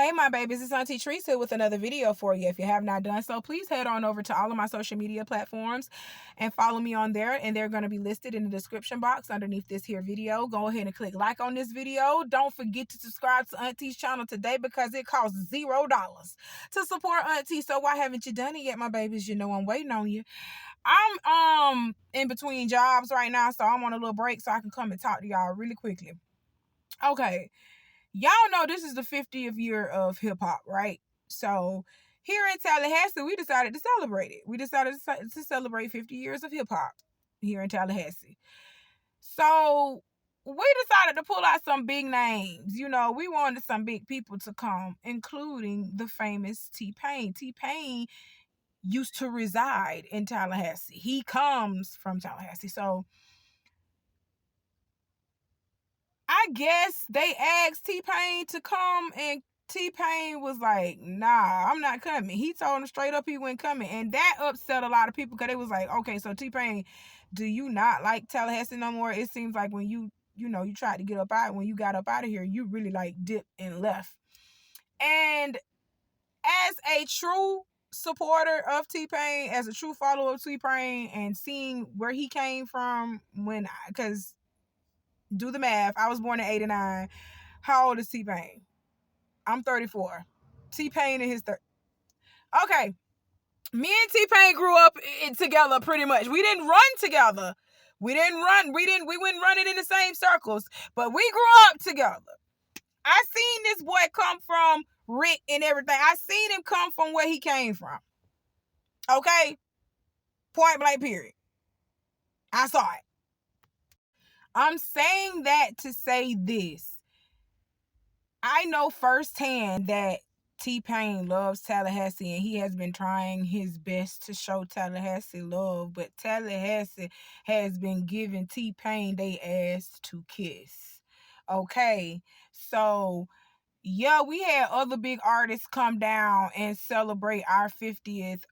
Hey my babies, it's Auntie Trice here with another video for you. If you have not done so, please head on over to all of my social media platforms and follow me on there, and they're going to be listed in the description box underneath this here video. Go ahead and click like on this video. Don't forget to subscribe to Auntie's channel today because it costs $0 to support Auntie. So why haven't you done it yet, my babies? You know I'm waiting on you. I'm in between jobs right now, so I'm on a little break so I can come and talk to y'all really quickly. Okay. Y'all know this is the 50th year of hip-hop, right? So here in Tallahassee, we decided to celebrate it. We decided to celebrate 50 years of hip-hop here in Tallahassee. So we decided to pull out some big names. You know, we wanted some big people to come, including the famous T-Pain. T-Pain used to reside in Tallahassee. He comes from Tallahassee. So I guess they asked T-Pain to come, and T-Pain was like, nah, I'm not coming. He told them straight up he wasn't coming. And that upset a lot of people because they was like, okay, so T-Pain, do you not like Tallahassee no more? It seems like when you tried to get up out, when you got up out of here, you really like dipped and left. And as a true supporter of T-Pain, as a true follower of T-Pain, and seeing where he came from because do the math. I was born in 89. How old is T-Pain? I'm 34. T-Pain in his 30s. Okay. Me and T-Pain grew up together pretty much. We didn't run together. We wouldn't run it in the same circles. But we grew up together. I seen this boy come from Rick and everything. I seen him come from where he came from. Okay? Point blank period. I saw it. I'm saying that to say this. I know firsthand that T-Pain loves Tallahassee, and he has been trying his best to show Tallahassee love, but Tallahassee has been giving T-Pain they ass to kiss. Okay? So, yeah, we had other big artists come down and celebrate our 50th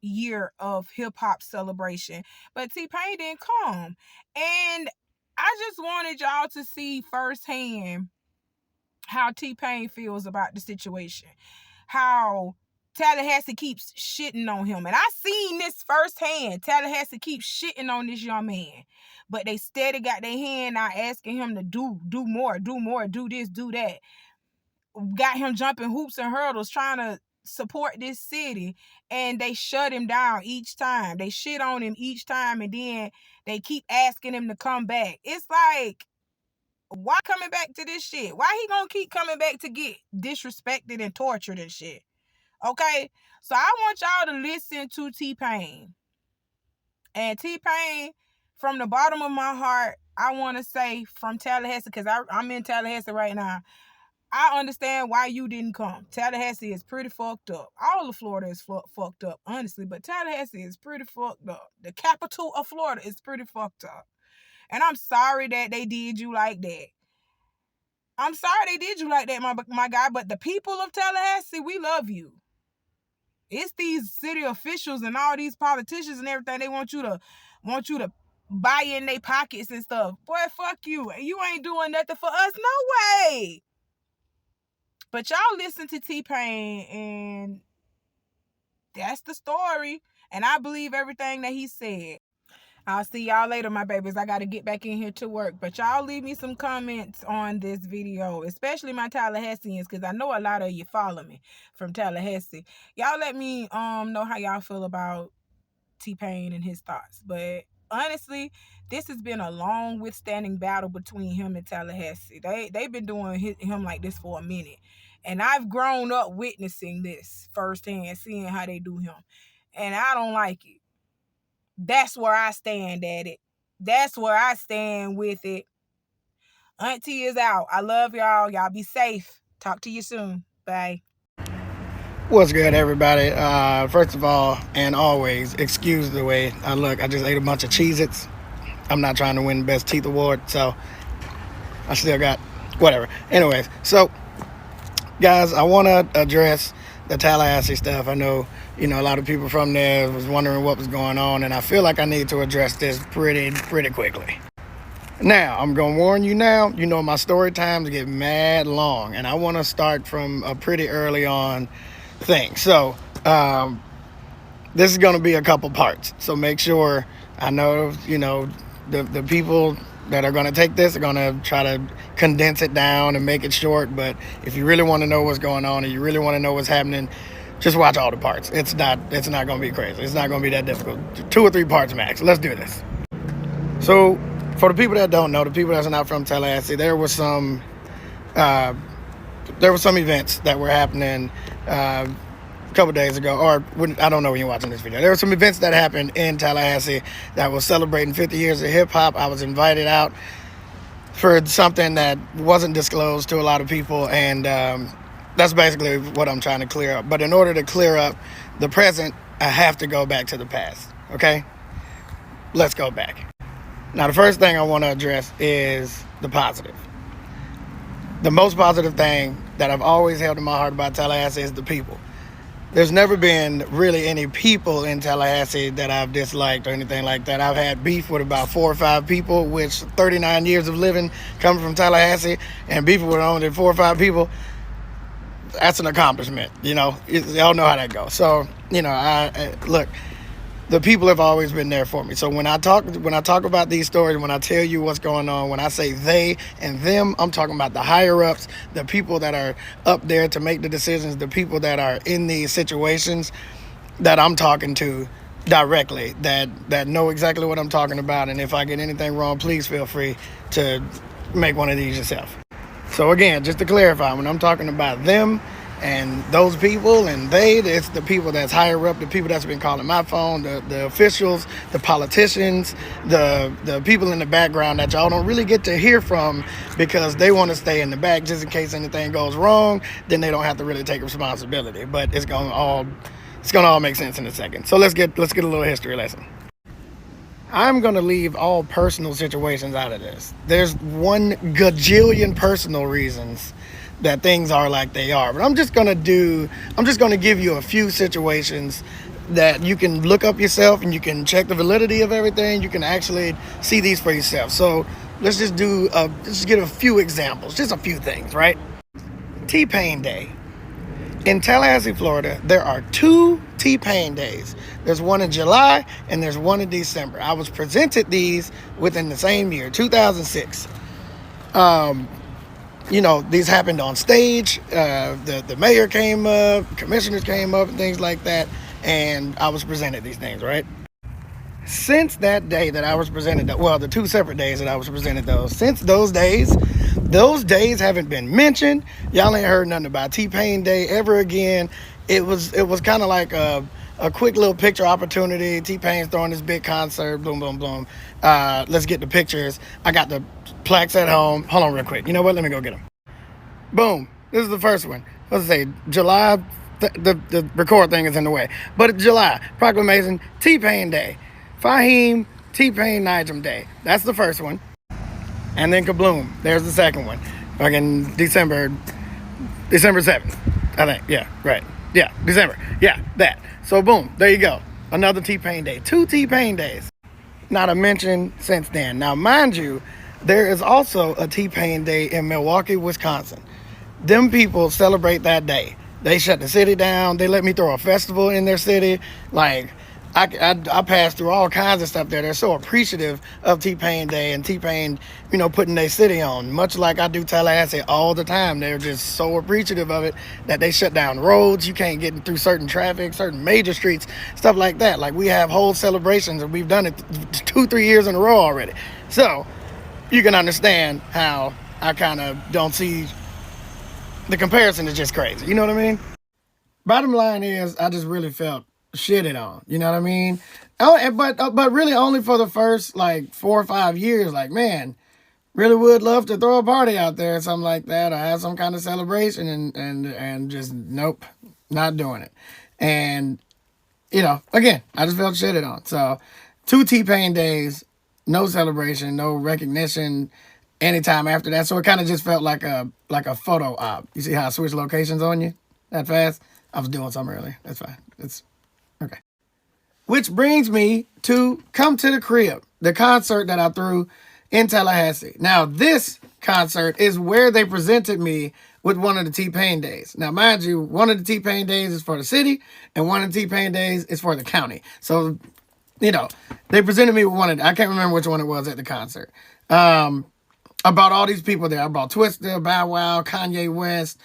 year of hip-hop celebration, but T-Pain didn't come. And I just wanted y'all to see firsthand how T-Pain feels about the situation, how Tallahassee keeps shitting on him. And I seen this firsthand. Tallahassee keeps shitting on this young man, but they steady got their hand out asking him to do more, do this, do that. Got him jumping hoops and hurdles trying to support this city, and they shut him down each time. They shit on him each time, and then they keep asking him to come back. It's like, why coming back to this shit? Why he gonna keep coming back to get disrespected and tortured and shit? Okay? So I want y'all to listen to T-Pain. And T-Pain, from the bottom of my heart, I want to say from Tallahassee, because I'm in Tallahassee right now, I understand why you didn't come. Tallahassee is pretty fucked up. All of Florida is fucked up, honestly. But Tallahassee is pretty fucked up. The capital of Florida is pretty fucked up. And I'm sorry that they did you like that. I'm sorry they did you like that, my guy. But the people of Tallahassee, we love you. It's these city officials and all these politicians and everything. They want you to buy in their pockets and stuff. Boy, fuck you. You ain't doing nothing for us. No way. But y'all listen to T-Pain, and that's the story. And I believe everything that he said. I'll see y'all later, my babies. I got to get back in here to work. But y'all leave me some comments on this video, especially my Tallahasseans, because I know a lot of you follow me from Tallahassee. Y'all let me know how y'all feel about T-Pain and his thoughts. But honestly, this has been a long withstanding battle between him and Tallahassee. They've been doing him like this for a minute. And I've grown up witnessing this firsthand, seeing how they do him. And I don't like it. That's where I stand at it. That's where I stand with it. Auntie is out. I love y'all. Y'all be safe. Talk to you soon. Bye. What's good, everybody? First of all, and always, excuse the way I look. I just ate a bunch of Cheez-Its. I'm not trying to win the Best Teeth Award, so I still got whatever. Anyways, so, guys, I want to address the Tallahassee stuff. I know, a lot of people from there was wondering what was going on, and I feel like I need to address this pretty quickly. Now, I'm going to warn you now, you know my story times get mad long, and I want to start from a pretty early on thing. So, this is going to be a couple parts. So make sure, I know, the people that are going to take this are going to try to condense it down and make it short. But if you really want to know what's going on and you really want to know what's happening, just watch all the parts. It's not going to be crazy. It's not going to be that difficult. 2 or 3 parts max. Let's do this. So for the people that don't know, the people that's not from Tallahassee, there were some events that were happening a couple days ago, or I don't know when you're watching this video. There were some events that happened in Tallahassee that was celebrating 50 years of hip hop. I was invited out for something that wasn't disclosed to a lot of people, and that's basically what I'm trying to clear up. But in order to clear up the present, I have to go back to the past. Okay? Let's go back. Now, the first thing I want to address is the positive. The most positive thing that I've always held in my heart about Tallahassee is the people. There's never been really any people in Tallahassee that I've disliked or anything like that. I've had beef with about 4 or 5 people, which 39 years of living coming from Tallahassee and beefing with only 4 or 5 people, that's an accomplishment. Y'all know how that goes. So, I look, the people have always been there for me. So when I talk about these stories, when I tell you what's going on, when I say they and them, I'm talking about the higher ups, the people that are up there to make the decisions, the people that are in these situations that I'm talking to directly, that know exactly what I'm talking about. And if I get anything wrong, please feel free to make one of these yourself. So again, just to clarify, when I'm talking about them and those people and it's the people that's higher up, the people that's been calling my phone, the officials, the politicians, the people in the background that y'all don't really get to hear from because they want to stay in the back just in case anything goes wrong. Then they don't have to really take responsibility. But it's gonna all make sense in a second. So let's get a little history lesson. I'm going to leave all personal situations out of this. There's 1 gajillion personal reasons that things are like they are. But I'm just going to give you a few situations that you can look up yourself and you can check the validity of everything. You can actually see these for yourself. So let's just get a few examples, just a few things, right? T-Pain Day. In Tallahassee, Florida, there are 2 T-Pain days. There's one in July and there's one in December. I was presented these within the same year, 2006. These happened on stage. The mayor came up, commissioners came up and things like that. And I was presented these things, right? Since that day that I was presented, the 2 separate days that I was presented since those days haven't been mentioned. Y'all ain't heard nothing about T-Pain Day ever again. It was kind of like a quick little picture opportunity. T-Pain's throwing this big concert, boom, boom, boom. Let's get the pictures. I got the plaques at home. Hold on real quick. You know what? Let me go get them. Boom. This is the first one. Let's say July. The record thing is in the way. But it's July. Proclamation, T-Pain Day. Fahim, T-Pain Nigem Day. That's the first one. And then kabloom. There's the second one. Fucking December 7th. I think. Yeah, right. Yeah, December. Yeah, that. So boom, there you go. Another T-Pain Day. 2 T-Pain days. Not a mention since then. Now, mind you, there is also a T-Pain Day in Milwaukee, Wisconsin. Them people celebrate that day. They shut the city down. They let me throw a festival in their city. Like, I passed through all kinds of stuff there. They're so appreciative of T-Pain Day and T-Pain, putting their city on. Much like I do Tallahassee all the time. They're just so appreciative of it that they shut down roads. You can't get through certain traffic, certain major streets, stuff like that. Like, we have whole celebrations and we've done it 2-3 years in a row already. So you can understand how I kind of don't see the comparison is just crazy. You know what I mean? Bottom line is, I just really felt shitted on. You know what I mean? Oh, but really only for the first 4 or 5 years. Like, man, really would love to throw a party out there or something like that, or have some kind of celebration, and just nope, not doing it. And again, I just felt shitted on. So 2 T-Pain days, no celebration, no recognition anytime after that. So it kind of just felt like a photo op. You see how I switch locations on you that fast? I was doing something earlier. That's fine. It's okay. Which brings me to Come to the Crib, the concert that I threw in Tallahassee. Now, this concert is where they presented me with one of the T-Pain days. Now, mind you, one of the T-Pain days is for the city, and one of the T-Pain days is for the county. So, they presented me with one of the, I can't remember which one it was at the concert. I brought all these people there. I brought Twista, Bow Wow, Kanye West,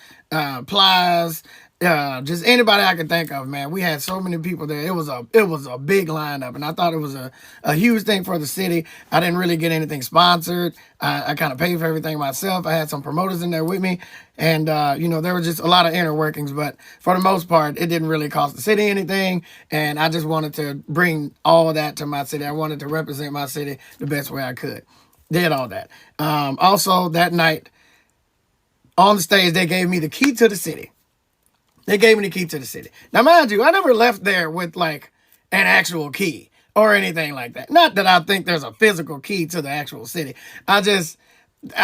Plies, just anybody I could think of, man. We had so many people there. It was a big lineup, and I thought it was a huge thing for the city. I didn't really get anything sponsored. I kind of paid for everything myself. I had some promoters in there with me, and there were just a lot of inner workings, but for the most part, it didn't really cost the city anything, and I just wanted to bring all of that to my city. I wanted to represent my city the best way I could. Did all that. Also, that night on the stage, they gave me the key to the city. They gave me the key to the city. Now, mind you, I never left there with like an actual key or anything like that. Not that I think there's a physical key to the actual city. I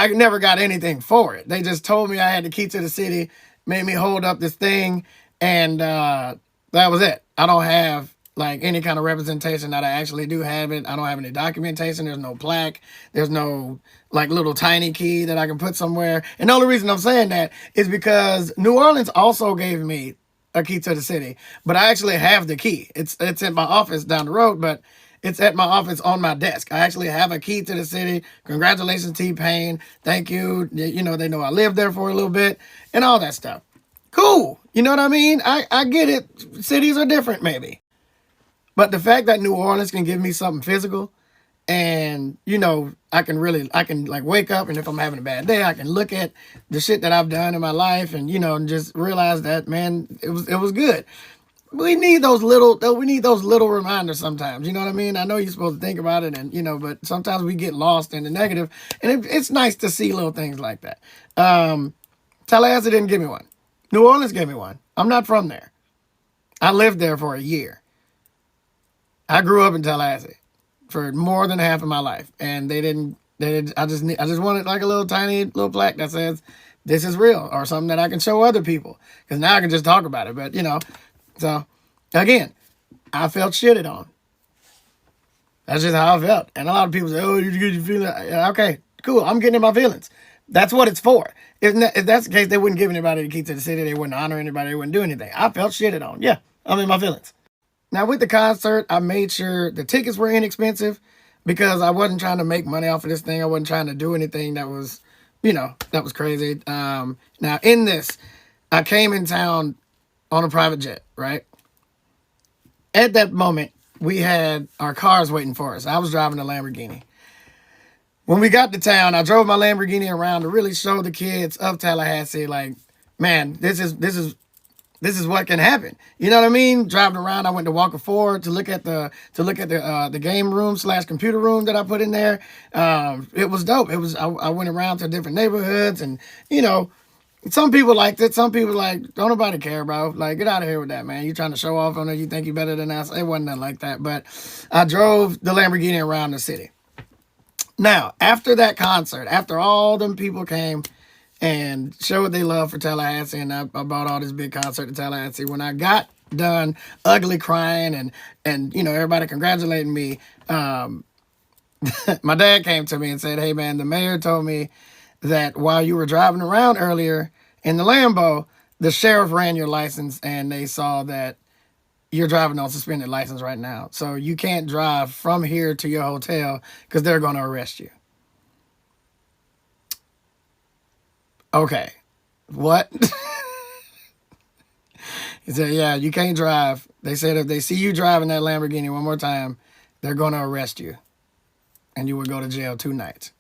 never got anything for it. They just told me I had the key to the city, made me hold up this thing, and that was it. I don't have like any kind of representation that I actually do have it. I don't have any documentation. There's no plaque. There's no like little tiny key that I can put somewhere. And the only reason I'm saying that is because New Orleans also gave me a key to the city, but I actually have the key. It's in my office down the road, but it's at my office on my desk. I actually have a key to the city. Congratulations, T-Pain. Thank you. They know I lived there for a little bit and all that stuff. Cool. You know what I mean? I get it. Cities are different, maybe. But the fact that New Orleans can give me something physical, and I can like wake up, and if I'm having a bad day, I can look at the shit that I've done in my life, and just realize that, man, it was good. We need those little reminders sometimes. You know what I mean? I know you're supposed to think about it, and but sometimes we get lost in the negative, and it's nice to see little things like that. Tallahassee didn't give me one. New Orleans gave me one. I'm not from there. I lived there for a year. I grew up in Tallahassee for more than half of my life, and I just wanted like a little tiny little plaque that says this is real, or something that I can show other people, because now I can just talk about it. But so again, I felt shitted on. That's just how I felt, and a lot of people say, "Oh, you feel it?" Okay, cool. I'm getting in my feelings. That's what it's for. If that's the case, they wouldn't give anybody the key to the city. They wouldn't honor anybody. They wouldn't do anything. I felt shitted on. Yeah, I'm in my feelings. Now, with the concert, I made sure the tickets were inexpensive, because I wasn't trying to make money off of this thing. I wasn't trying to do anything that was, that was crazy. Now, in this, I came in town on a private jet, right? At that moment, we had our cars waiting for us. I was driving a Lamborghini. When we got to town, I drove my Lamborghini around to really show the kids of Tallahassee, like, man, this is what can happen. You know what I mean? Driving around, I went to Walker Ford to look at the game room / computer room that I put in there. It was dope. I went around to different neighborhoods, and some people liked it. Some people like, don't nobody care, bro. Like, get out of here with that, man. You trying to show off on it? You think you better than us? It wasn't nothing like that. But I drove the Lamborghini around the city. Now, after that concert, after all them people came and showed they love for Tallahassee, and I bought all this big concert in Tallahassee, when I got done ugly crying and everybody congratulating me, my dad came to me and said, "Hey, man, the mayor told me that while you were driving around earlier in the Lambo, the sheriff ran your license, and they saw that you're driving on suspended license right now. So you can't drive from here to your hotel because they're going to arrest you." Okay. What? He said, "Yeah, you can't drive. They said if they see you driving that Lamborghini one more time, they're going to arrest you, and you will go to jail 2 nights."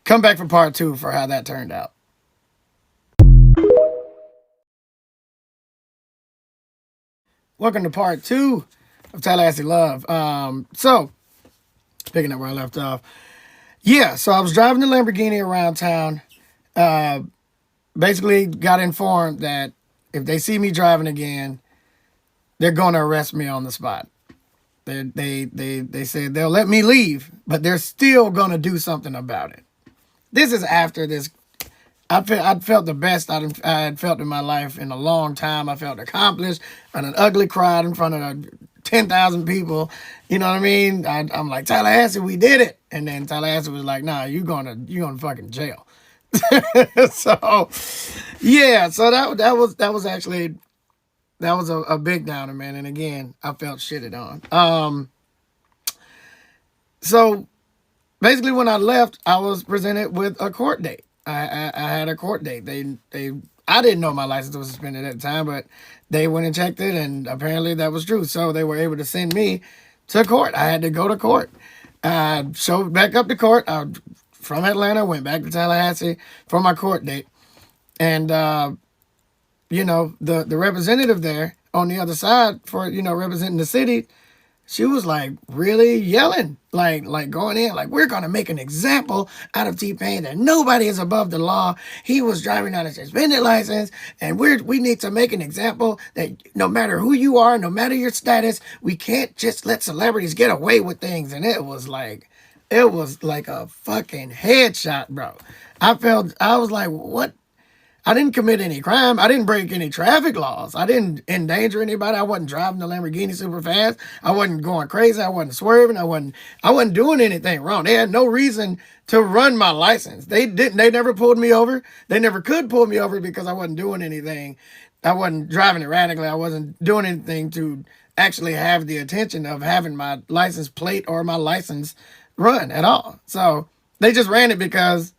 Come back for part 2 for how that turned out. Welcome to part 2 of Tallahassee Love. So, picking up where I left off. Yeah, so I was driving the Lamborghini around town. Basically got informed that if they see me driving again, they're going to arrest me on the spot. They said they'll let me leave, but they're still going to do something about it. This is after this. I felt the best I had felt in my life in a long time. I felt accomplished. I had an ugly cried in front of 10,000 people. You know what I mean? I'm like, Tallahassee, we did it. And then Tallahassee was like, nah, you're gonna fucking jail. So yeah, so that was actually a big downer, man. And again, I felt shitted on. So basically, when I left, I was presented with a court date. I had a court date. I didn't know my license was suspended at the time, but they went and checked it, and apparently that was true. So they were able to send me to court. I had to go to court. I showed back up to court. I, from Atlanta, went back to Tallahassee for my court date, and you know, the representative there on the other side for, you know, representing the city, she was like really yelling, like going in, like, we're gonna make an example out of T-Pain, that nobody is above the law. He was driving on a suspended license, and we need to make an example that no matter who you are, no matter your status, we can't just let celebrities get away with things. And it was like a fucking headshot, bro. I was like, what? I didn't commit any crime. I didn't break any traffic laws. I didn't endanger anybody. I wasn't driving the Lamborghini super fast. I wasn't going crazy. I wasn't swerving. I wasn't doing anything wrong. They had no reason to run my license. They never pulled me over. They never could pull me over because I wasn't doing anything. I wasn't driving erratically. I wasn't doing anything to actually have the intention of having my license plate or my license run at all. So they just ran it because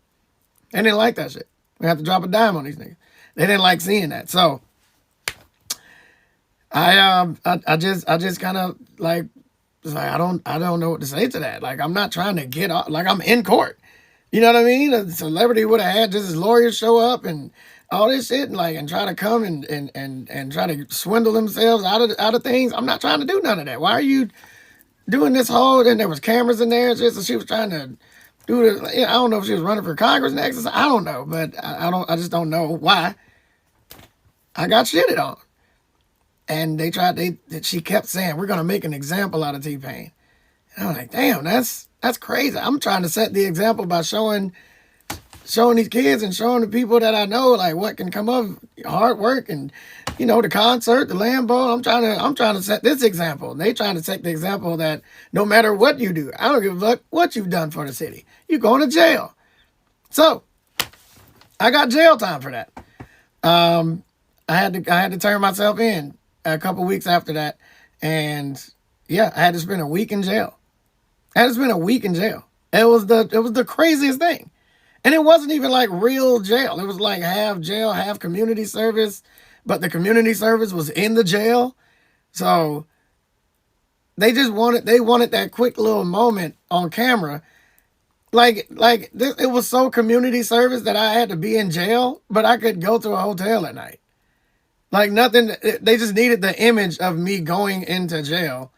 they didn't like that shit. We have to drop a dime on these niggas. They didn't like seeing that. So I just kind of like, I don't know what to say to that. Like, I'm not trying to get off, like, I'm in court. You know what I mean? A celebrity would have had just his lawyers show up and all this shit, and like, and try to come and try to swindle themselves out of things. I'm not trying to do none of that. Why are you doing this whole? And there was cameras in there, just so she was trying to do the. I don't know if she was running for Congress next. I don't know, but I just don't know why. I got shitted on, and she kept saying, we're gonna make an example out of T-Pain. And I'm like, damn, that's crazy. I'm trying to set the example by showing these kids and showing the people that I know, like, what can come of hard work and, you know, the concert, the Lambo. I'm trying to set this example. And they trying to set the example that no matter what you do, I don't give a fuck what you've done for the city, you're going to jail. So I got jail time for that. I had to turn myself in a couple weeks after that, and yeah, I had to spend a week in jail. It was the craziest thing. And it wasn't even like real jail. It was like half jail, half community service. But the community service was in the jail. So they wanted that quick little moment on camera. It was so community service that I had to be in jail, but I could go to a hotel at night. Like, nothing, they just needed the image of me going into jail.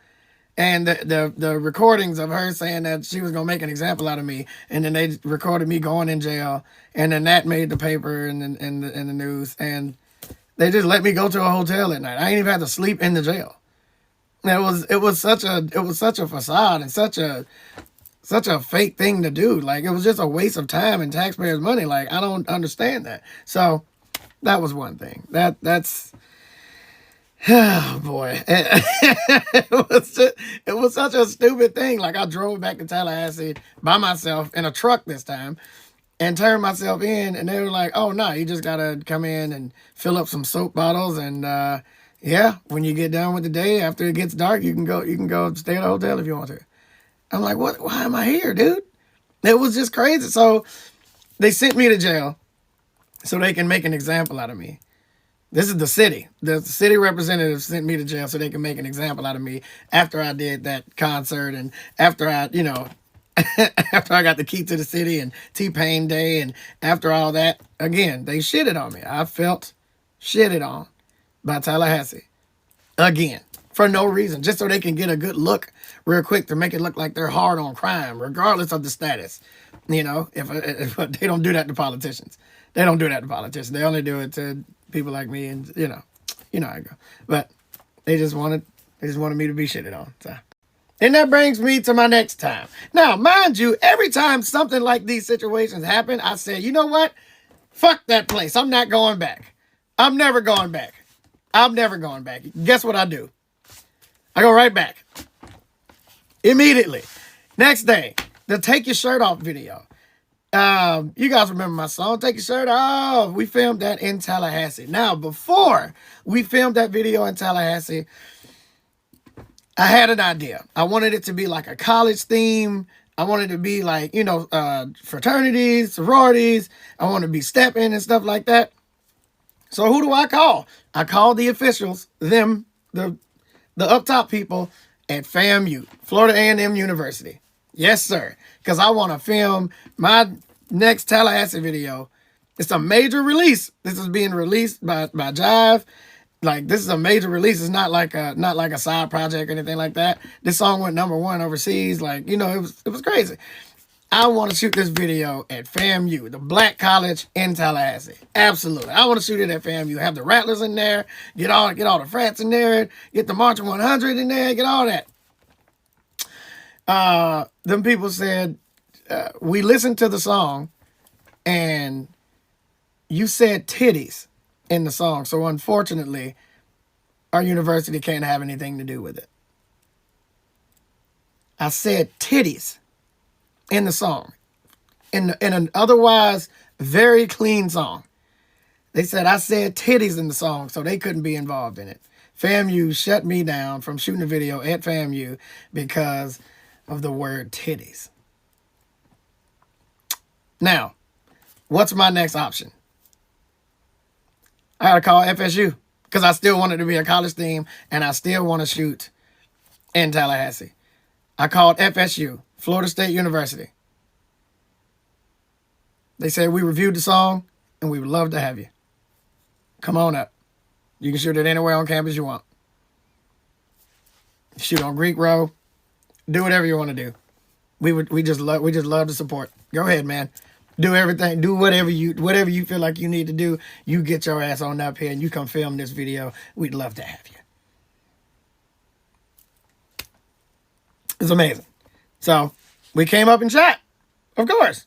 And the recordings of her saying that she was gonna make an example out of me, and then they recorded me going in jail, and then that made the paper and the news, and they just let me go to a hotel at night. I ain't even had to sleep in the jail. It was such a facade and such a fake thing to do. Like, it was just a waste of time and taxpayers' money. Like, I don't understand that. So that was one thing. That's. Oh boy, it was such a stupid thing. Like, I drove back to Tallahassee by myself in a truck this time and turned myself in, and they were like, oh no, you just gotta come in and fill up some soap bottles, and yeah, when you get done with the day, after it gets dark, you can go stay at a hotel if you want to. I'm like, what? Why am I here, dude? It was just crazy. So they sent me to jail so they can make an example out of me. This is the city. The city representative sent me to jail so they can make an example out of me after I did that concert, and after I, you know, after I got the key to the city and T-Pain Day, and after all that, again, they shitted on me. I felt shitted on by Tallahassee. Again, for no reason, just so they can get a good look real quick to make it look like they're hard on crime, regardless of the status. You know, if they don't do that to politicians. They don't do that to politicians. They only do it to people like me, and you know how I go. But they just wanted me to be shitted on. So, and that brings me to my next time. Now, mind you, every time something like these situations happen, I say, you know what? Fuck that place. I'm not going back. I'm never going back. I'm never going back. Guess what I do? I go right back. Immediately. Next day, the Take Your Shirt Off video. You guys remember my song, Take Your Shirt Off? We filmed that in Tallahassee. Now, before we filmed that video in Tallahassee, I had an idea. I wanted it to be like a college theme. I wanted it to be like, you know, fraternities, sororities. I wanted to be stepping and stuff like that. So who do I call? I called the officials, the up top people at FAMU, Florida A&M University. Yes, sir. Because I want to film my next Tallahassee video. It's a major release. This is being released by Jive. Like, this is a major release. It's not like a side project or anything like that. This song went #1 overseas. Like, you know, it was crazy. I want to shoot this video at FAMU, the black college in Tallahassee. Absolutely. I want to shoot it at FAMU. Have the Rattlers in there. Get all the frats in there. Get the Marching 100 in there. Get all that. Them people said, we listened to the song and you said titties in the song. So unfortunately, our university can't have anything to do with it. I said titties in the song, in an otherwise very clean song. They said I said titties in the song, so they couldn't be involved in it. FAMU shut me down from shooting a video at FAMU because of the word titties. Now, what's my next option? I gotta call FSU because I still want it to be a college theme and I still want to shoot in Tallahassee. I called FSU, Florida State University. They said, we reviewed the song and we would love to have you. Come on up. You can shoot it anywhere on campus you want. Shoot on Greek Row. Do whatever you want to do. We just love to support. Go ahead, man. Do everything. Do whatever you feel like you need to do. You get your ass on up here and you come film this video. We'd love to have you. It's amazing. So we came up and shot. Of course.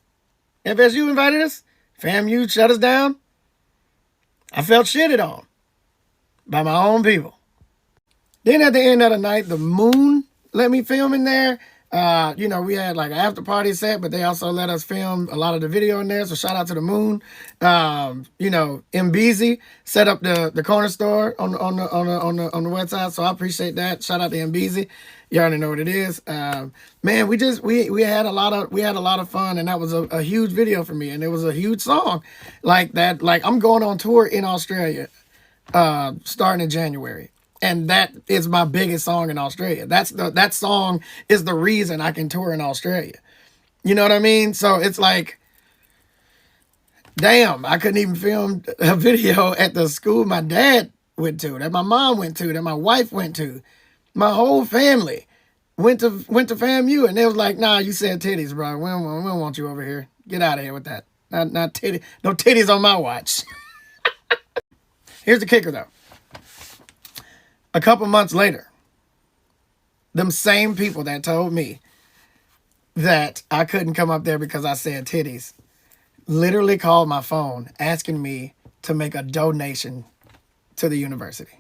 FSU invited us. FAMU shut us down. I felt shitted on by my own people. Then at the end of the night, the Moon let me film in there. You know, we had like an after party set, but they also let us film a lot of the video in there. So shout out to the Moon. You know, MBZ set up the corner store on the west side. So I appreciate that. Shout out to MBZ. You already know what it is. Man, we had a lot of fun, and that was a huge video for me, and it was a huge song like that. Like, I'm going on tour in Australia, starting in January. And that is my biggest song in Australia. That song is the reason I can tour in Australia. You know what I mean? So it's like, damn, I couldn't even film a video at the school my dad went to, that my mom went to, that my wife went to. My whole family went to FAMU, and they was like, nah, you said titties, bro. We don't want you over here. Get out of here with that. Not titty. No titties on my watch. Here's the kicker, though. A couple months later, them same people that told me that I couldn't come up there because I said titties literally called my phone asking me to make a donation to the university.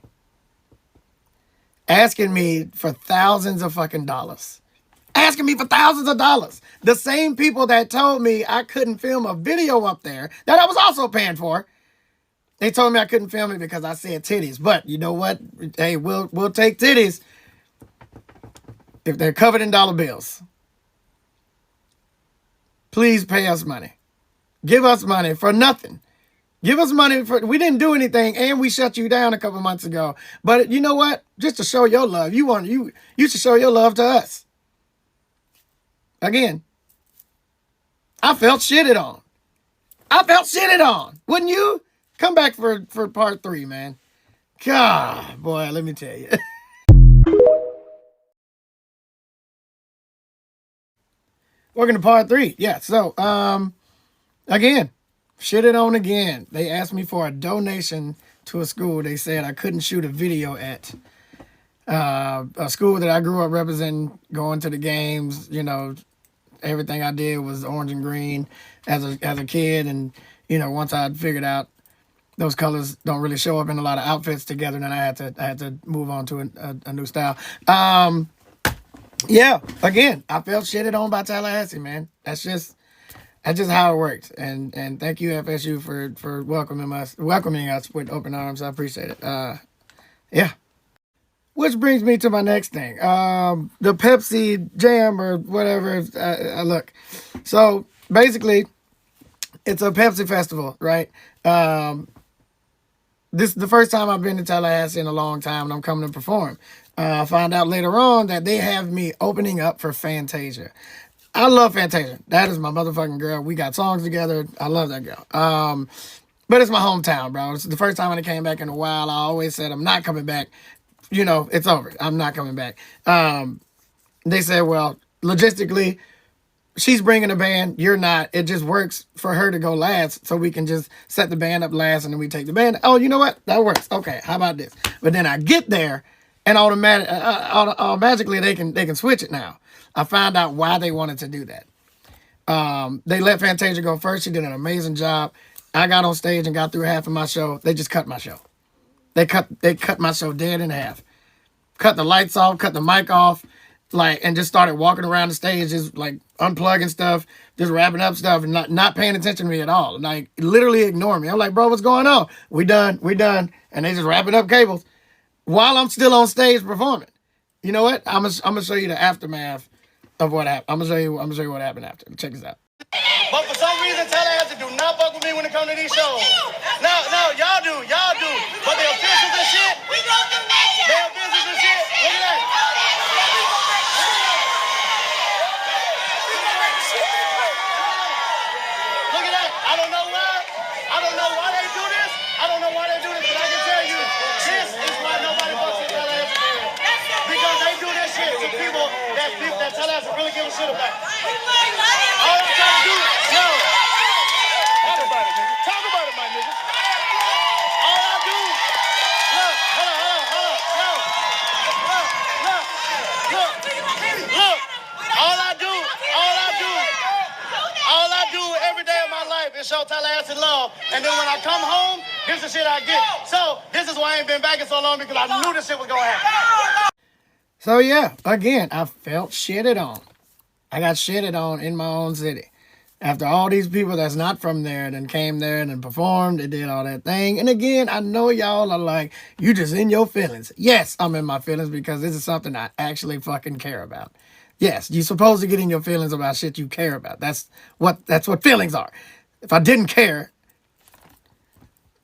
Asking me for thousands of fucking dollars. Asking me for thousands of dollars. The same people that told me I couldn't film a video up there that I was also paying for. They told me I couldn't film it because I said titties. But you know what? Hey, we'll take titties if they're covered in dollar bills. Please pay us money. Give us money for nothing. Give us money for, we didn't do anything and we shut you down a couple months ago. But you know what? Just to show your love, you should show your love to us. Again, I felt shitted on. Wouldn't you? Come back for part 3, man. God, boy, let me tell you. Welcome to part 3. Yeah, so, again, shitted on again. They asked me for a donation to a school. They said I couldn't shoot a video at a school that I grew up representing, going to the games. You know, everything I did was orange and green as a kid. And, you know, once I figured out those colors don't really show up in a lot of outfits together. And then I had to move on to a new style. Yeah, again, I felt shitted on by Tallahassee, man. That's just how it works. And thank you, FSU, for welcoming us with open arms. I appreciate it. Yeah. Which brings me to my next thing. The Pepsi Jam or whatever. Look, so basically, it's a Pepsi festival, right? This is the first time I've been to Tallahassee in a long time, and I'm coming to perform. I find out later on that they have me opening up for Fantasia. I love Fantasia. That is my motherfucking girl. We got songs together. I love that girl. But it's my hometown, bro. It's the first time when I came back in a while. I always said I'm not coming back. You know, it's over. I'm not coming back. They said, well, logistically, she's bringing a band. You're not. It just works for her to go last, so we can just set the band up last, and then we take the band. Oh, you know what? That works. Okay, how about this? But then I get there, and automatically they can switch it now. I found out why they wanted to do that. They let Fantasia go first. She did an amazing job. I got on stage and got through half of my show. They just cut my show. They cut my show dead in half. Cut the lights off, cut the mic off, and just started walking around the stage, just unplugging stuff, just wrapping up stuff, and not paying attention to me at all. Literally ignoring me. I'm like, bro, what's going on? We done. And they just wrapping up cables while I'm still on stage performing. You know what? I'm gonna show you the aftermath of what happened. I'm gonna show you what happened after. Check this out. But for some reason, Tallahassee do not fuck with me when it comes to these shows. No, y'all do. But the officials and shit. They officials and shit. Look at that. Look at that. I don't know why they do this. But I can tell you, this is why nobody fucks with Tallahassee. Because they do this shit to people that Tallahassee really give a shit about. All I'm trying to do is, talk about it, my nigga. All I do, look. All I do every day of my life is show Tallahassee love. And then when I come home, this is the shit I get. So this is why I ain't been back in so long, because I knew this shit was gonna happen. So yeah, again, I felt shitted on. I got shitted on in my own city. After all these people that's not from there then came there and then performed and did all that thing. And again, I know y'all are like, you just in your feelings. Yes, I'm in my feelings because this is something I actually fucking care about. Yes, you're supposed to get in your feelings about shit you care about. That's what feelings are. If I didn't care,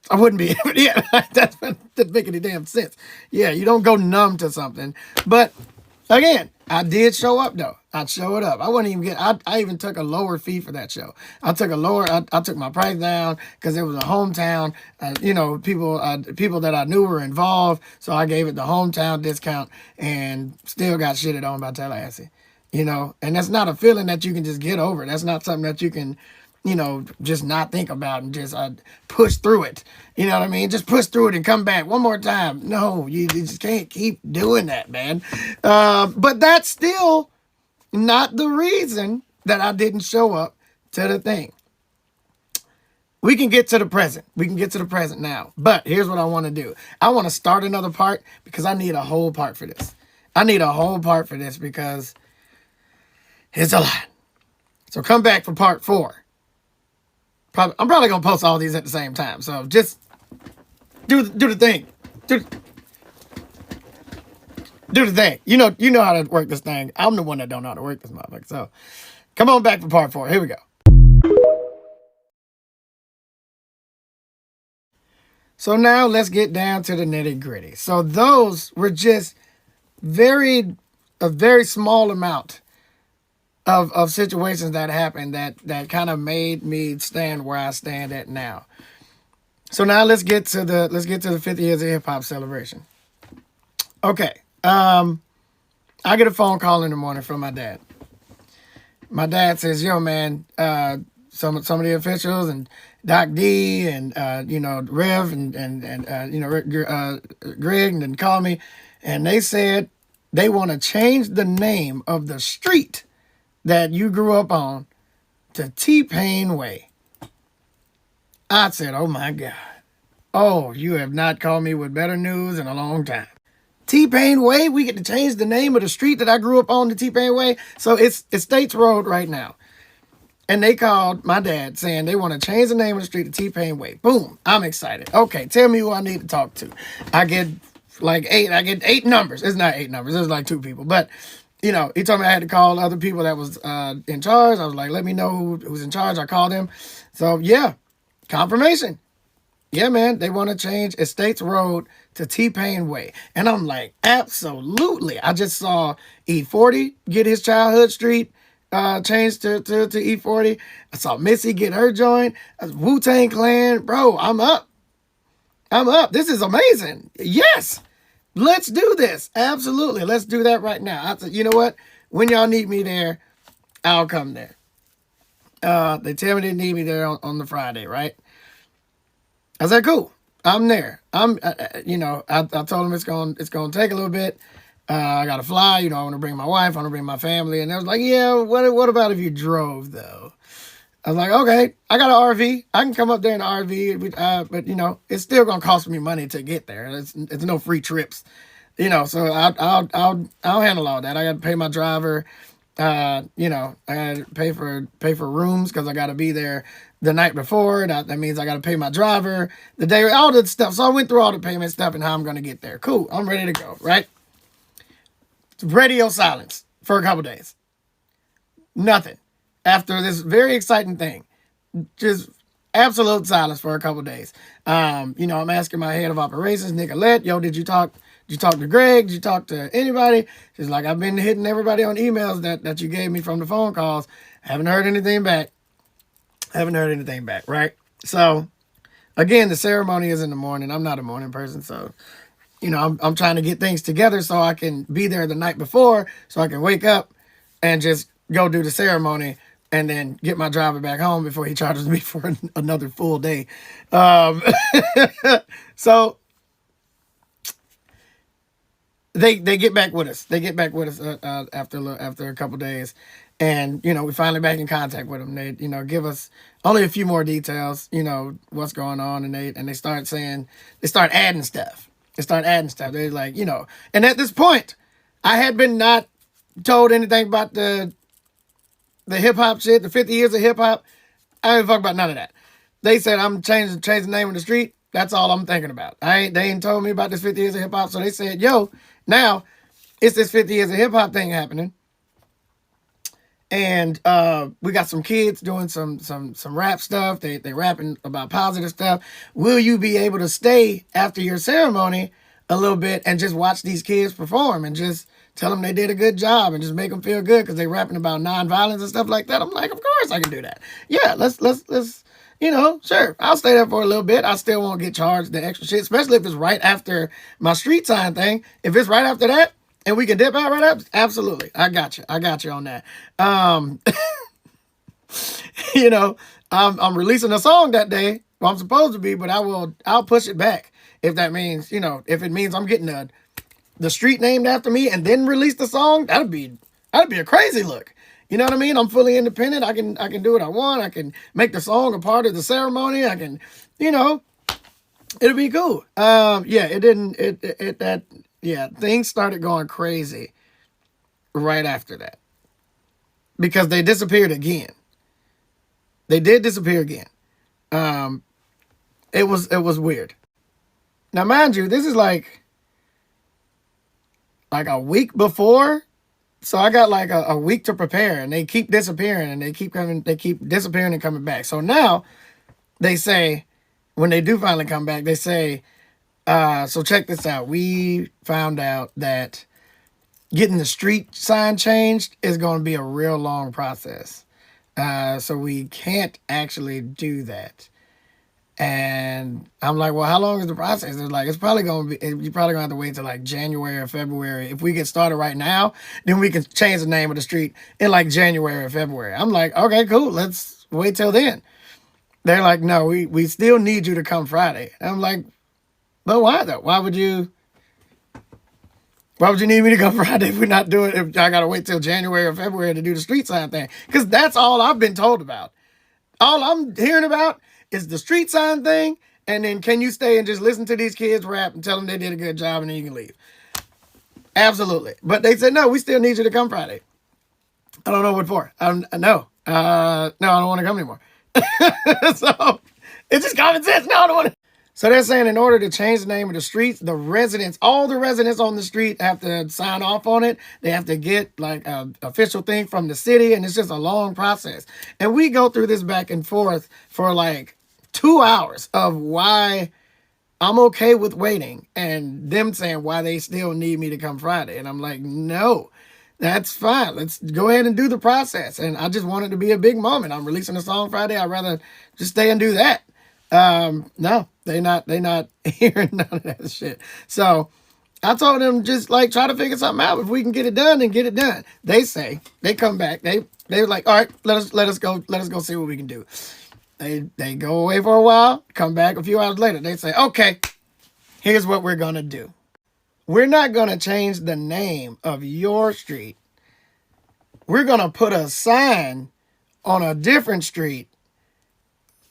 I wouldn't be. Yeah, that doesn't make any damn sense. Yeah, you don't go numb to something. But again, I did show up though. I showed up. I wouldn't even get. I even took a lower fee for that show. I took my price down because it was a hometown. People that I knew were involved, so I gave it the hometown discount, and still got shitted on by Tallahassee. And that's not a feeling that you can just get over. That's not something that you can, just not think about and just push through it. You know what I mean? Just push through it and come back one more time. No, you just can't keep doing that, man. But that's still not the reason that I didn't show up to the thing. We can get to the present. We can get to the present now. But here's what I want to do. I want to start another part because I need a whole part for this. Because it's a lot. So come back for part 4. I'm probably going to post all these at the same time. So just do the thing. Do the thing. You know how to work this thing. I'm the one that don't know how to work this motherfucker. So come on back for part 4. Here we go. So now let's get down to the nitty gritty. So those were just a very small amount of situations that happened that kind of made me stand where I stand at now. So now let's get to the 50 years of hip hop celebration. Okay. I get a phone call in the morning from my dad. My dad says, "Yo, man, some of the officials and Doc D and Rev and Greg and then called me, and they said they want to change the name of the street that you grew up on to T-Pain Way." I said, "Oh my God. Oh, you have not called me with better news in a long time. T-Pain Way, we get to change the name of the street that I grew up on to T-Pain Way. So it's States Road right now. And they called my dad saying they want to change the name of the street to T-Pain Way. Boom. I'm excited. Okay, tell me who I need to talk to. I get eight numbers. It's not eight numbers. There's like two people. But, he told me I had to call other people that was in charge. I was like, let me know who's in charge. I called him. So, yeah, confirmation. Yeah, man, they want to change Estates Road to T-Pain Way. And I'm like, absolutely. I just saw E40 get his childhood street changed to E40. I saw Missy get her joint. Wu-Tang Clan. Bro, I'm up. This is amazing. Yes, let's do this. Absolutely. Let's do that right now. I said, you know what? When y'all need me there, I'll come there. They tell me they need me there on the Friday, right? I said, cool. I'm there. I told them it's gonna take a little bit. I gotta fly. I want to bring my wife. I want to bring my family. And they was like, yeah, what about if you drove though? I was like, okay, I got an RV. I can come up there in the RV, but it's still gonna cost me money to get there. It's no free trips, So I'll handle all that. I got to pay my driver. I got to pay for rooms because I got to be there the night before. That means I got to pay my driver the day, all that stuff. So I went through all the payment stuff and how I'm going to get there. Cool. I'm ready to go. Right. Radio silence for a couple days. Nothing. After this very exciting thing, just absolute silence for a couple days. I'm asking my head of operations, Nicolette, yo, did you talk to Greg? Did you talk to anybody? She's like, I've been hitting everybody on emails that you gave me from the phone calls. Haven't heard anything back. Right? So, again, the ceremony is in the morning. I'm not a morning person, so, I'm trying to get things together so I can be there the night before so I can wake up and just go do the ceremony and then get my driver back home before he charges me for another full day. So they get back with us. They get back with us after a couple days, and we finally back in contact with them. They give us only a few more details. What's going on, and they start adding stuff. They're like, and at this point, I had been not told anything about the hip hop shit, the 50 years of hip hop. I didn't fuck about none of that. They said I'm changing the name of the street. That's all I'm thinking about. They ain't told me about this 50 years of hip hop. So they said, yo, now it's this 50 years of hip hop thing happening. And we got some kids doing some rap stuff. They rapping about positive stuff. Will you be able to stay after your ceremony a little bit and just watch these kids perform and just tell them they did a good job and just make them feel good because they rapping about nonviolence and stuff like that? I'm like, of course I can do that. Yeah, let's sure. I'll stay there for a little bit. I still won't get charged the extra shit, especially if it's right after my street sign thing. If it's right after that and we can dip out right up, absolutely. I got you on that. I'm releasing a song that day. Well, I'm supposed to be, but I'll push it back if that means, if it means I'm getting the street named after me and then release the song, that'd be a crazy look. You know what I mean? I'm fully independent. I can do what I want. I can make the song a part of the ceremony. I can, it'll be cool. Things started going crazy right after that because they disappeared again. They did disappear again. It was weird. Now, mind you, this is like a week before. So I got like a week to prepare, and they keep disappearing, and they keep disappearing and coming back. So now they say, when they do finally come back, they say, so check this out. We found out that getting the street sign changed is going to be a real long process. So we can't actually do that. And I'm like, well, how long is the process? They're like, you're probably going to have to wait till like January or February. If we get started right now, then we can change the name of the street in like January or February. I'm like, okay, cool. Let's wait till then. They're like, no, we still need you to come Friday. And I'm like, but why though? Why would you need me to come Friday if we're not doing it? If I got to wait till January or February to do the street sign thing? Because that's all I've been told about. All I'm hearing about is the street sign thing And then can you stay and just listen to these kids rap and tell them they did a good job and then you can leave? Absolutely. But they said, no, we still need you to come Friday. I don't know what for. No. No, I don't want to come anymore. So it's just common sense. No, I don't want to. So they're saying in order to change the name of the streets, the residents, all the residents on the street have to sign off on it. They have to get like an official thing from the city, and it's just a long process. And we go through this back and forth for like 2 hours of why I'm okay with waiting and them saying why they still need me to come Friday. And I'm like, no, that's fine. Let's go ahead and do the process. And I just want it to be a big moment. I'm releasing a song Friday. I'd rather just stay and do that. No, they not hearing none of that shit. So I told them just like try to figure something out. If we can get it done, then get it done. They come back. They were like, all right, let us go see what we can do. They go away for a while, come back a few hours later. They say, okay, here's what we're gonna do. We're not gonna change the name of your street. We're gonna put a sign on a different street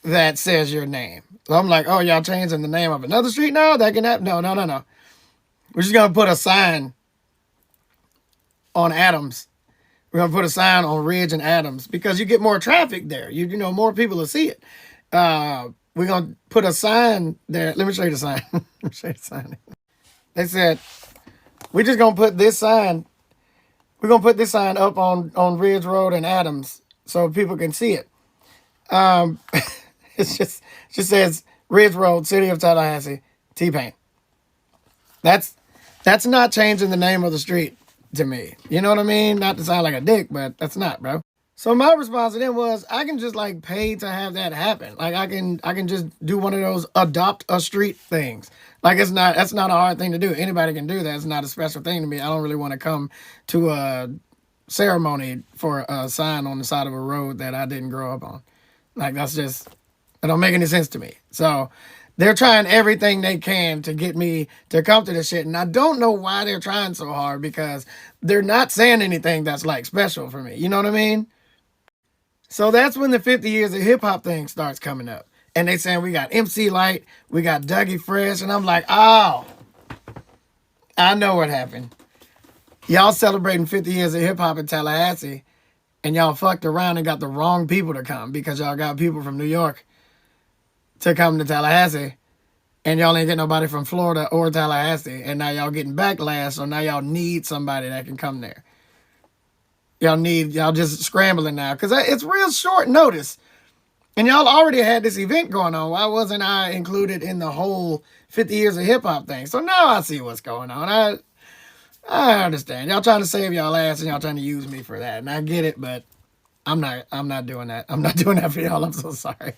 that says your name. So I'm like, oh, y'all changing the name of another street now? That can happen? No. We're just going to put a sign on Adams. We're going to put a sign on Ridge and Adams because you get more traffic there. You know, more people will see it. We're going to put a sign there. Let me show you the sign. Let me show you the sign. They said, we're just going to put this sign. We're going to put this sign up on Ridge Road and Adams so people can see it. It just says Ridge Road, City of Tallahassee, T-Pain. That's not changing the name of the street to me. You know what I mean? Not to sound like a dick, but that's not, bro. So my response to them was, I can just like pay to have that happen. Like I can just do one of those adopt a street things. Like that's not a hard thing to do. Anybody can do that. It's not a special thing to me. I don't really want to come to a ceremony for a sign on the side of a road that I didn't grow up on. Like that don't make any sense to me. So they're trying everything they can to get me to come to this shit. And I don't know why they're trying so hard because they're not saying anything that's like special for me. You know what I mean? So that's when the 50 years of hip hop thing starts coming up. And they saying we got MC Light, we got Dougie Fresh. And I'm like, oh, I know what happened. Y'all celebrating 50 years of hip hop in Tallahassee. And y'all fucked around and got the wrong people to come because y'all got people from New York to come to Tallahassee, and y'all ain't get nobody from Florida or Tallahassee, and now y'all getting backlash, so now y'all need somebody that can come there. Y'all just scrambling now, because it's real short notice, and y'all already had this event going on. Why wasn't I included in the whole 50 years of hip-hop thing? So now I see what's going on. I understand. Y'all trying to save y'all ass, and y'all trying to use me for that, and I get it, but I'm not doing that. I'm not doing that for y'all. I'm so sorry.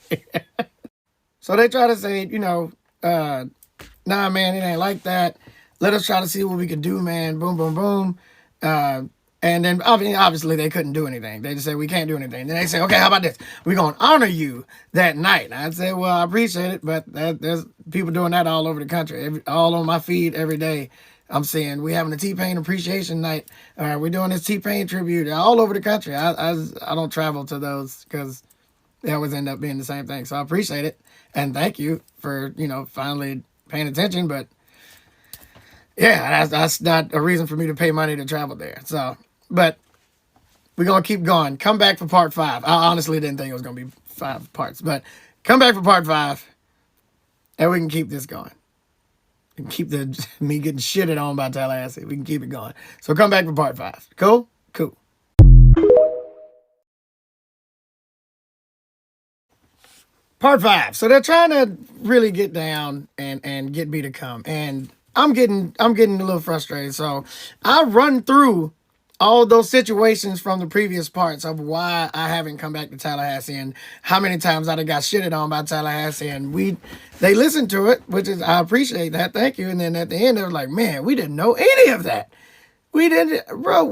So they try to say, nah, man, it ain't like that. Let us try to see what we can do, man. Boom, boom, boom. And then obviously they couldn't do anything. They just said, we can't do anything. Then they say, okay, how about this? We're going to honor you that night. And I'd say, well, I appreciate it, but there's people doing that all over the country. All on my feed every day. I'm seeing we having a T-Pain appreciation night. We're doing this T-Pain tribute all over the country. I don't travel to those because they always end up being the same thing. So I appreciate it. And thank you for, finally paying attention. But yeah, that's not a reason for me to pay money to travel there. So, but we're going to keep going. Come back for part 5. I honestly didn't think it was going to be 5 parts, but come back for part 5 and we can keep this going. We can keep me getting shitted on by Tallahassee. We can keep it going. So come back for part 5. Cool? Cool. Part 5. So they're trying to really get down and get me to come. And I'm getting a little frustrated. So I run through all those situations from the previous parts of why I haven't come back to Tallahassee and how many times I got shitted on by Tallahassee. And they listened to it, which is, I appreciate that. Thank you. And then at the end, they were like, man, we didn't know any of that. We didn't, bro,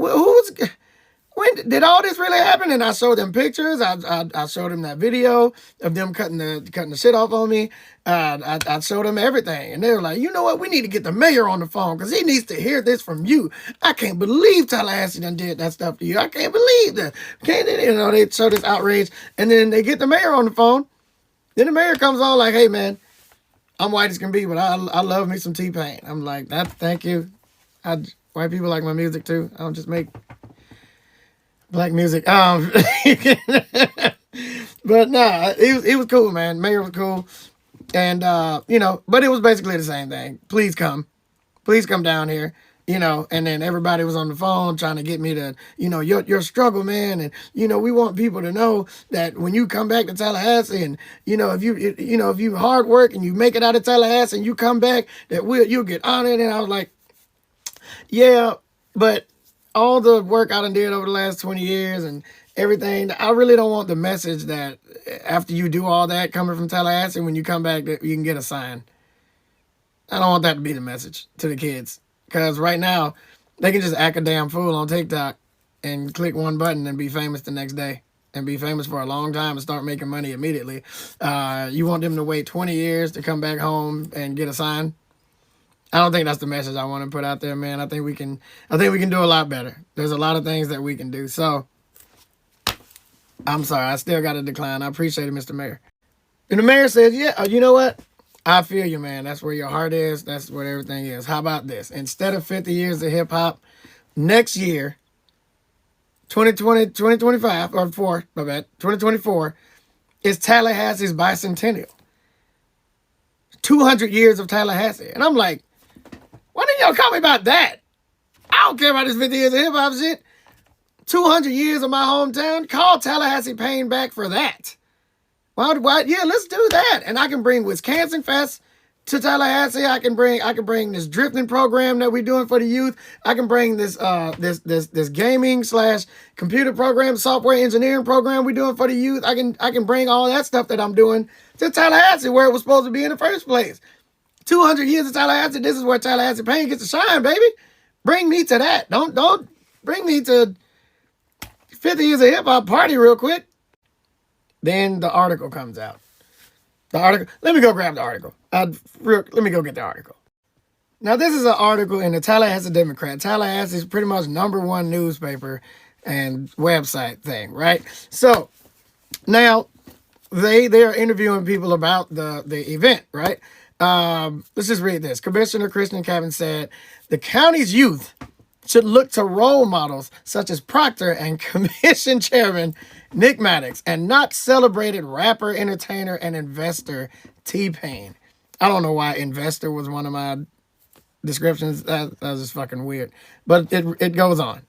when did all this really happen? And I showed them pictures. I showed them that video of them cutting the shit off on me. I showed them everything. And they were like, you know what? We need to get the mayor on the phone because he needs to hear this from you. I can't believe Tallahassee done did that stuff to you. I can't believe that. They show this outrage. And then they get the mayor on the phone. Then the mayor comes on like, hey, man, I'm white as can be, but I love me some T-Pain. I'm like, that. Thank you. White people like my music too. I don't just make black music. But nah, it was cool, man. Mayor was cool, and but it was basically the same thing. Please come down here. And then everybody was on the phone trying to get me to, your struggle, man. And, we want people to know that when you come back to Tallahassee and, if you hard work and you make it out of Tallahassee and you come back, that you'll get honored. And I was like, yeah, but all the work I done did over the last 20 years and everything, I really don't want the message that after you do all that coming from Tallahassee, when you come back, that you can get a sign. I don't want that to be the message to the kids. Because right now, they can just act a damn fool on TikTok and click one button and be famous the next day. And be famous for a long time and start making money immediately. You want them to wait 20 years to come back home and get a sign? I don't think that's the message I want to put out there, man. I think we can do a lot better. There's a lot of things that we can do. So, I'm sorry. I still got to decline. I appreciate it, Mr. Mayor. And the mayor said, yeah, you know what? I feel you, man. That's where your heart is. That's where everything is. How about this? Instead of 50 years of hip hop, next year, 2025, or 2024, is Tallahassee's bicentennial. 200 years of Tallahassee. And I'm like, why didn't y'all call me about that? I don't care about this 50 years of hip hop shit. 200 years of my hometown. Call Tallahassee Pain back for that. Why? Yeah, let's do that. And I can bring Wisconsin Fest to Tallahassee. I can bring this drifting program that we're doing for the youth. I can bring this this gaming / computer program, software engineering program we're doing for the youth. I can bring all that stuff that I'm doing to Tallahassee, where it was supposed to be in the first place. 200 years of Tallahassee. This is where Tallahassee Pain gets to shine, baby. Bring me to that. Don't bring me to 50 years of hip hop party real quick. Then the article comes out. Let me go grab the article. Let me go get the article. Now, this is an article in the Tallahassee Democrat. Tallahassee is pretty much #1 newspaper and website thing, right? So, now, they are interviewing people about the event, right? Let's just read this. Commissioner Christian Cabin said, the county's youth should look to role models such as Proctor and Commission Chairman Nick Maddox, and not celebrated rapper, entertainer, and investor T-Pain. I don't know why investor was one of my descriptions. That was just fucking weird. But it goes on.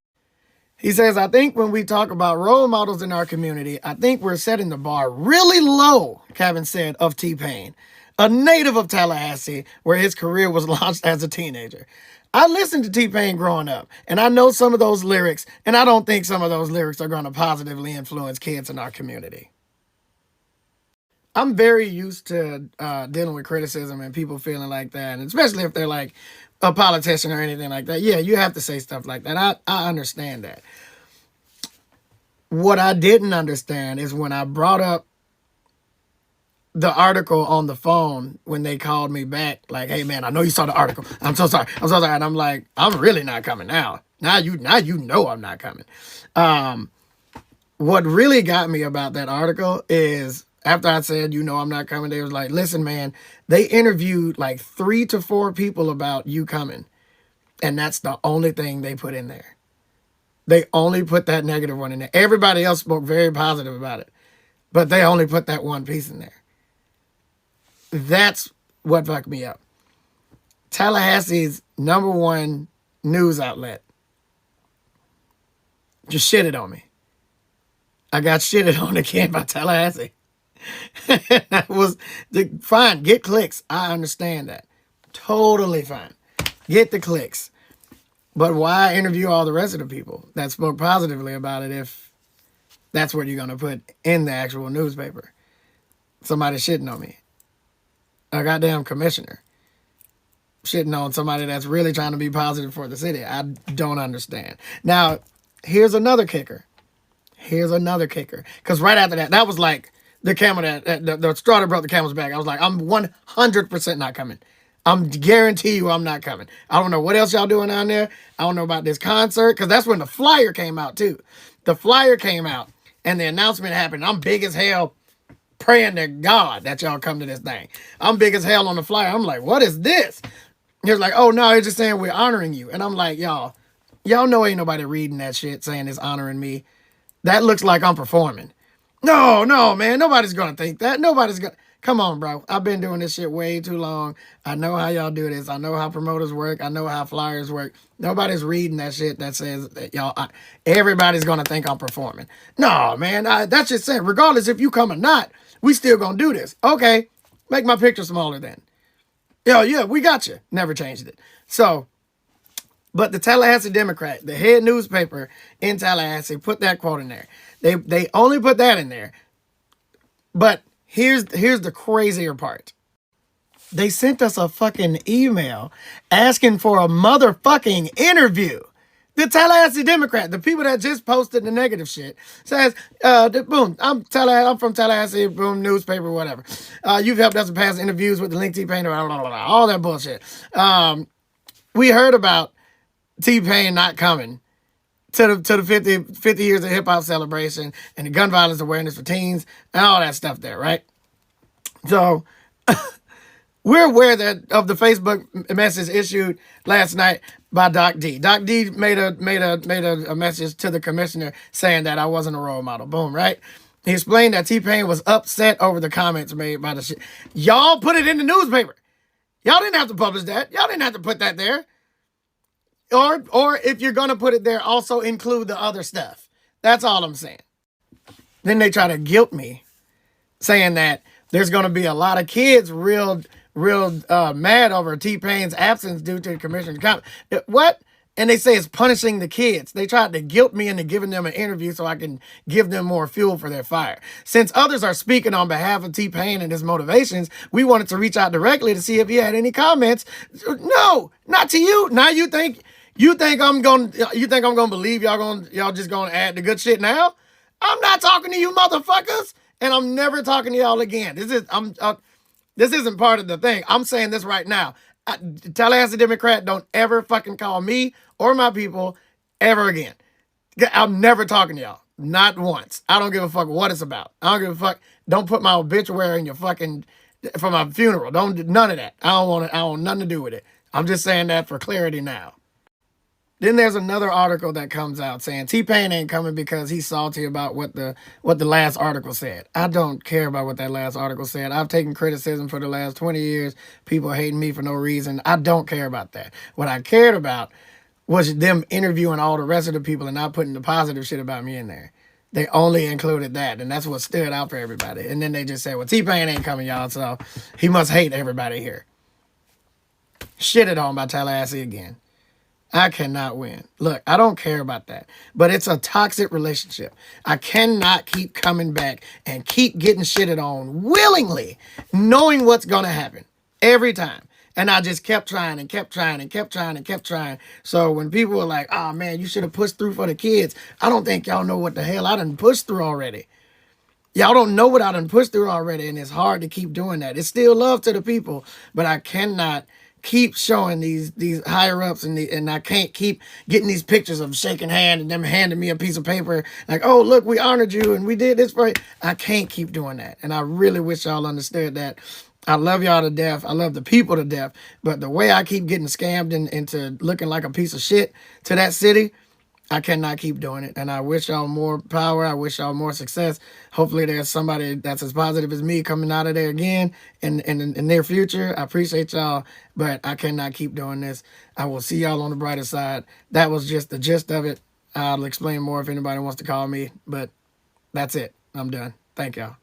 He says, I think when we talk about role models in our community, I think we're setting the bar really low, Cabin said of T-Pain, a native of Tallahassee, where his career was launched as a teenager. I listened to T-Pain growing up, and I know some of those lyrics, and I don't think some of those lyrics are going to positively influence kids in our community. I'm very used to dealing with criticism and people feeling like that, and especially if they're like a politician or anything like that. Yeah, you have to say stuff like that. I understand that. What I didn't understand is when I brought up the article on the phone when they called me back, like, hey man, I know you saw the article. I'm so sorry. And I'm like, I'm really not coming now. Now you know I'm not coming. What really got me about that article is after I said, I'm not coming, they was like, listen, man, they interviewed like 3 to 4 people about you coming. And that's the only thing they put in there. They only put that negative one in there. Everybody else spoke very positive about it, but they only put that one piece in there. That's what fucked me up. Tallahassee's #1 news outlet just shitted on me. I got shitted on again by Tallahassee. That was fine. Get clicks. I understand that. Totally fine. Get the clicks. But why interview all the rest of the people that spoke positively about it if that's what you're going to put in the actual newspaper? Somebody shitting on me. A goddamn commissioner shitting on somebody that's really trying to be positive for the city. I don't understand. Now, here's another kicker. Because right after that was like the camel the straw that brought the camel's back. I was like, I'm 100% not coming. I'm guarantee you I'm not coming. I don't know what else y'all doing down there. I don't know about this concert, because that's when the flyer came out too. The flyer came out and the announcement happened. I'm big as hell praying to God that y'all come to this thing. I'm big as hell on the flyer. I'm like, what is this? He was like, oh no, it's just saying we're honoring you. And I'm like, y'all know ain't nobody reading that shit saying it's honoring me. That looks like I'm performing. No, man, nobody's gonna think that. Nobody's gonna. Come on, bro. I've been doing this shit way too long. I know how y'all do this. I know how promoters work. I know how flyers work. Nobody's reading that shit that says that everybody's gonna think I'm performing. No, man, that's just saying. Regardless if you come or not, we still gonna do this. Okay, make my picture smaller then. Yeah, we got you. Never changed it. So, but the Tallahassee Democrat, the head newspaper in Tallahassee, put that quote in there. They only put that in there. But here's the crazier part. They sent us a fucking email asking for a motherfucking interview. The Tallahassee Democrat, the people that just posted the negative shit, says, boom, I'm from Tallahassee, boom, newspaper, whatever. You've helped us in past interviews with the link T-Pain, blah, blah, blah, blah, all that bullshit. We heard about T-Pain not coming to the 50 years of hip-hop celebration and the gun violence awareness for teens and all that stuff there, right? So we're aware of the Facebook message issued last night by Doc D. Doc D made a message to the commissioner saying that I wasn't a role model. Boom, right? He explained that T-Pain was upset over the comments made by the shit. Y'all put it in the newspaper. Y'all didn't have to publish that. Y'all didn't have to put that there. Or if you're going to put it there, also include the other stuff. That's all I'm saying. Then they try to guilt me, saying that there's going to be a lot of kids real mad over T-Pain's absence due to the commissioner's comment. What? And they say it's punishing the kids. They tried to guilt me into giving them an interview so I can give them more fuel for their fire. Since others are speaking on behalf of T-Pain and his motivations, we wanted to reach out directly to see if he had any comments. No, not to you. Now you think I'm gonna believe y'all just gonna add the good shit now? I'm not talking to you motherfuckers, and I'm never talking to y'all again. This isn't part of the thing. I'm saying this right now. Tallahassee Democrat, don't ever fucking call me or my people ever again. I'm never talking to y'all. Not once. I don't give a fuck what it's about. I don't give a fuck. Don't put my obituary in your fucking for my funeral. Don't none of that. I don't want nothing to do with it. I'm just saying that for clarity now. Then there's another article that comes out saying T-Pain ain't coming because he's salty about what the last article said. I don't care about what that last article said. I've taken criticism for the last 20 years. People hating me for no reason. I don't care about that. What I cared about was them interviewing all the rest of the people and not putting the positive shit about me in there. They only included that, and that's what stood out for everybody. And then they just said, well, T-Pain ain't coming, y'all, so he must hate everybody here. Shitted on by Tallahassee again. I cannot win. Look, I don't care about that. But it's a toxic relationship. I cannot keep coming back and keep getting shitted on willingly, knowing what's going to happen every time. And I just kept trying and kept trying and kept trying and kept trying. So when people were like, oh man, you should have pushed through for the kids. I don't think y'all know what the hell I done pushed through already. Y'all don't know what I done pushed through already. And it's hard to keep doing that. It's still love to the people, but I cannot keep showing these higher ups and I can't keep getting these pictures of shaking hand and them handing me a piece of paper like, oh look, we honored you and we did this for you. I can't keep doing that, and I really wish y'all understood that. I love y'all to death. I love the people to death, but the way I keep getting scammed into looking like a piece of shit to that city, I cannot keep doing it. And I wish y'all more power. I wish y'all more success. Hopefully there's somebody that's as positive as me coming out of there again in the near future. I appreciate y'all, but I cannot keep doing this. I will see y'all on the brighter side. That was just the gist of it. I'll explain more if anybody wants to call me, but that's it. I'm done. Thank y'all.